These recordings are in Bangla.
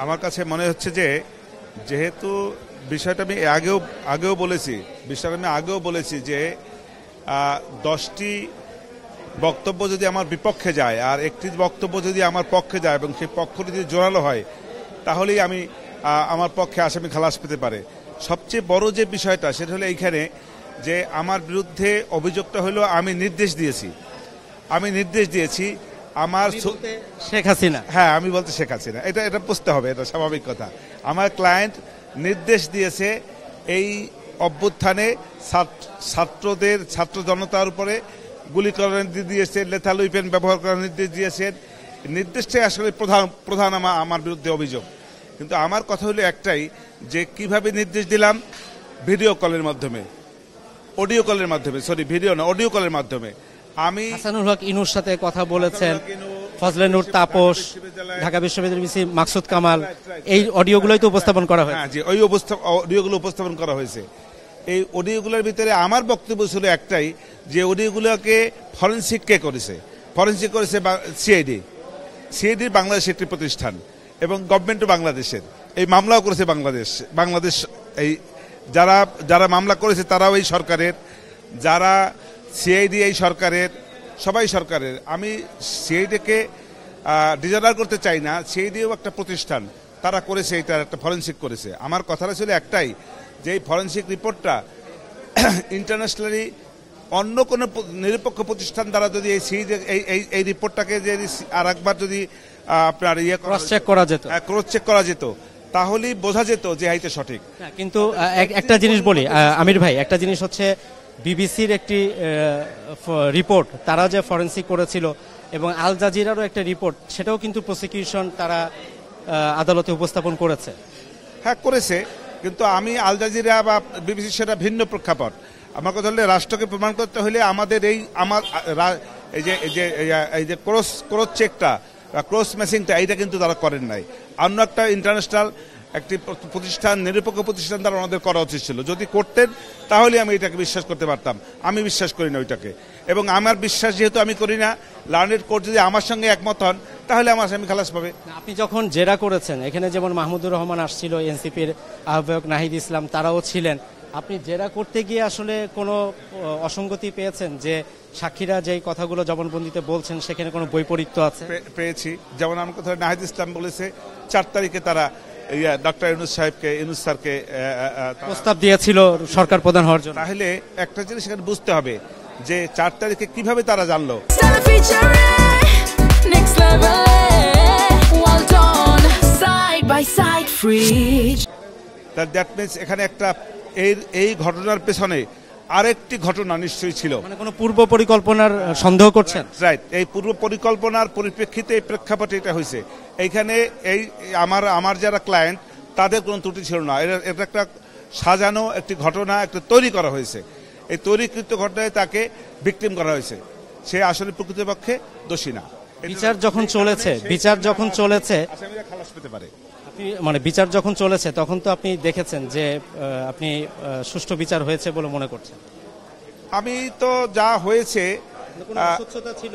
আমার কাছে মনে হচ্ছে যে যেহেতু বিষয়টা আমি আগেও বলেছি যে 10টি বক্তব্য যদি আমার বিপক্ষে যায় আর একটি বক্তব্য যদি আমার পক্ষে যায় এবং সেই পক্ষ যদি জোরালো হয় তাহলেই আমি আমার পক্ষে আসামি খালাস পেতে পারে। সবচেয়ে বড় যে বিষয়টা সেটা হলো এইখানে যে আমার বিরুদ্ধে অভিযোগটা হলো আমি নির্দেশ দিয়েছি আমার শেখ হাসিনা, হ্যাঁ আমি বলতে শেখ হাসিনা, এটা বুঝতে হবে, এটা স্বাভাবিক কথা। আমার ক্লায়েন্ট নির্দেশ দিয়েছে এই অভ্যুত্থানে ছাত্র জনতার উপরে গুলি করার নির্দেশ দিয়েছে, লেথাল উইপেন ব্যবহার করার নির্দেশ দিয়েছেন। নির্দেশটাই আসলে প্রধান আমার বিরুদ্ধে অভিযোগ। কিন্তু আমার কথা হলো একটাই যে কিভাবে নির্দেশ দিলাম, অডিও কলের মাধ্যমে আমি হাসানুল হক ইনুর সাথে কথা বলেছেন, ফজলে নূর তাপস, ঢাকা বিশ্ববিদ্যালয়ের মাকসুদ কামাল, এই অডিওগুলোই তো উপস্থাপন করা হয়। হ্যাঁ জি, ওই অডিওগুলো উপস্থাপন করা হয়েছে। এই অডিওগুলোর ভিতরে আমার বক্তব্য ছিল একটাই যে অডিওগুলোকে ফরেনসিক করেছে সিআইডি বাংলাদেশ একটি প্রতিষ্ঠান এবং গভর্নমেন্টও বাংলাদেশের। এই মামলাও করেছে বাংলাদেশ এই যারা মামলা করেছে তারাও এই সরকারের, যারা সিআইডি এই সরকারের, সবাই সরকারের। আমি সিআইডিকে ডিজার্ভ করতে চাই না, সিআইডিও একটা প্রতিষ্ঠান, তারা করেছে, এটা একটা ফরেনসিক করেছে। আমার কথাটা ছিল একটাই যে এই ফরেনসিক রিপোর্টটা ইন্টারন্যাশনালি অন্য কোনো নিরপেক্ষ প্রতিষ্ঠান দ্বারা যদি এই রিপোর্টটাকে যদি আর একবার যদি আপনার ক্রস চেক করা যেত তাহলেই বোঝা যেত যে এইটা সঠিক। কিন্তু একটা জিনিস বলি আমির ভাই, একটা জিনিস হচ্ছে বিবিসির একটি রিপোর্ট তারা যে ফরেনসিক করেছিল এবং আল জাজিরারও একটা রিপোর্ট, সেটাও কিন্তু প্রসিকিউশন তারা আদালতে উপস্থাপন করেছে। হ্যাঁ করেছে, কিন্তু আমি আল জাজিরা বা বিবিসি সেটা ভিন্ন প্রেক্ষাপট। আমার কথা হলে রাষ্ট্রকে প্রমাণ করতে হলে আমাদের এই যে ক্রস চেকটা বা ক্রস ম্যাচিংটা এইটা কিন্তু তারা করেন নাই। অন্য একটা ইন্টারন্যাশনাল একটি প্রতিষ্ঠান, নিরপেক্ষ প্রতিষ্ঠান দ্বারা ওনাদের করা উচিত ছিল। যদি করতেন তাহলে আমি এটাকে বিশ্বাস করতে পারতাম। আমি বিশ্বাস করি না ওইটাকে, এবং আমার বিশ্বাস যেহেতু আমি করি না, লার্নেড কোর্ট যদি আমার সঙ্গে একমত হন তাহলে আমার আসামি খালাস পাবে। আপনি যখন জেরা করেছেন, এখানে যেমন মাহমুদুর রহমান আসছিল, এনসিপির আহ্বায়ক নাহিদ ইসলাম, তারাও ছিলেন। আপনি জেরা করতে গিয়ে আসলে কোনো অসঙ্গতি পেয়েছেন যে সাক্ষীরা যেই কথাগুলো জবানবন্দিতে বলছেন সেখানে কোনো বৈপরীত্য আছে? পেয়েছি। যেমন আমার কথা নাহিদ ইসলাম বলেছে 4 তারিখে তারা ডক্টর ইউনূস স্যারকে প্রস্তাব দিয়েছিল সরকার প্রধান হওয়ার জন্য। তাহলে একটা জিনিস এখানে বুঝতে হবে যে 4 তারিখে কিভাবে তারা জানলো। দ্যাট মিনস এখানে একটা এই ঘটনার পেছনে আরেকটি ঘটনা নিশ্চয়ই ছিল, মানে কোনো পূর্ব পরিকল্পনার সন্দেহ করছেন? রাইট, এই পূর্ব পরিকল্পনার পরিপ্রেক্ষিতে এই প্রেক্ষাপটে এটা হয়েছে। এইখানে এই আমার যারা ক্লায়েন্ট তাদের কোনো ত্রুটি ছিল না। এটা একটা সাজানো একটি ঘটনা, একটা তৈরি করা হয়েছে। এই তৈরিকৃত ঘটনায় তাকে ভিকটিম করা হয়েছে। সে আসলে প্রকৃতপক্ষে দোষী না। বিচার যখন চলেছে আসামিরা খালাস পেতে পারে। মানে বিচার যখন চলেছে তখন তো আপনি দেখেছেন যে আপনি সুষ্ঠু বিচার হয়েছে বলে মনে করছেন? আমি তো যা হয়েছে ছিল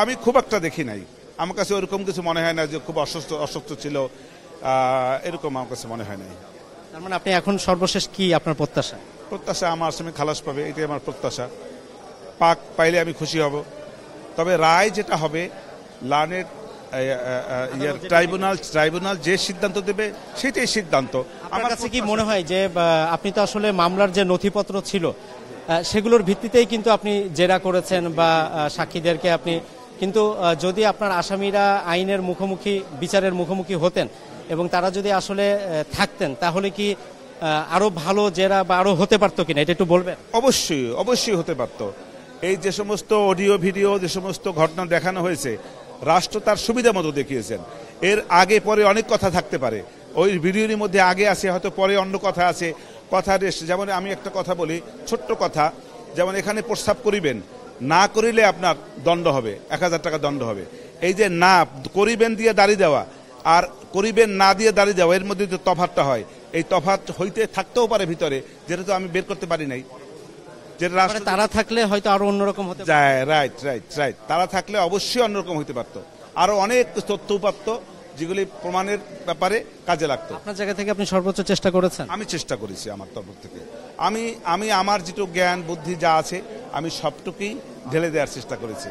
আমি খুব একটা দেখি নাই। আমার কাছে ওরকম কিছু মনে হয় না যে খুব অসুস্থ ছিল, এরকম আমার কাছে মনে হয় নাই। তার মানে আপনি এখন সর্বশেষ কি আপনার প্রত্যাশা? আমার আসামি খালাস পাবে, এটাই আমার প্রত্যাশা। পাইলে আমি খুশি হব। তবে রায় যেটা হবে, লার্নেড ট্রাইব্যুনাল যে সিদ্ধান্ত দেবে সেটাই সিদ্ধান্ত। আমার কাছে কি মনে হয় যে আপনি তো আসলে মামলার যে নথিপত্র ছিল সেগুলোর ভিত্তিতেই কিন্তু আপনি জেরা করেছেন বা সাক্ষীদেরকে আপনি, কিন্তু যদি আপনার আসামিরা আইনের বিচারের মুখোমুখি হতেন এবং তারা যদি আসলে থাকতেন তাহলে কি আরো ভালো জেরা বা আরো হতে পারতো কিনা, এটা একটু বলবেন? অবশ্যই হতে পারত। এই যে সমস্ত অডিও ভিডিও, যে সমস্ত ঘটনা দেখানো হয়েছে, রাষ্ট্র তার সুবিধা মতো দেখিয়েছেন। এর আগে পরে অনেক কথা থাকতে পারে, ওই ভিডিওর মধ্যে আগে আছে, হয়তো পরে অন্য কথা আছে। যেমন আমি একটা কথা বলি, ছোট্ট কথা, যেমন এখানে প্রস্তাব করিবেন, না করিলে আপনার দণ্ড হবে, 1000 টাকা দণ্ড হবে। এই যে না করিবেন দিয়ে দাঁড়িয়ে দেওয়া আর করিবেন না দিয়ে দাঁড়িয়ে দেওয়া, এর মধ্যে যে তফাৎটা হয়, এই তফাৎ হইতে থাকতেও পারে ভিতরে, যেটা তো আমি বের করতে পারি নাই। তারা থাকলে হয়তো আরো অন্যরকম হতে পারে। রাইট, তারা থাকলে অবশ্যই অন্যরকম হতে পারতো। আরো অনেক তথ্য উপাত্ত যেগুলি প্রমাণের ব্যাপারে কাজে লাগতো। আপনার জায়গা থেকে আপনি সর্বোচ্চ চেষ্টা করেছেন? আমি চেষ্টা করেছি আমার তরফ থেকে। আমি আমার যেটুকু জ্ঞান বুদ্ধি যা আছে আমি সবটুকুই ঢেলে দেওয়ার চেষ্টা করেছি।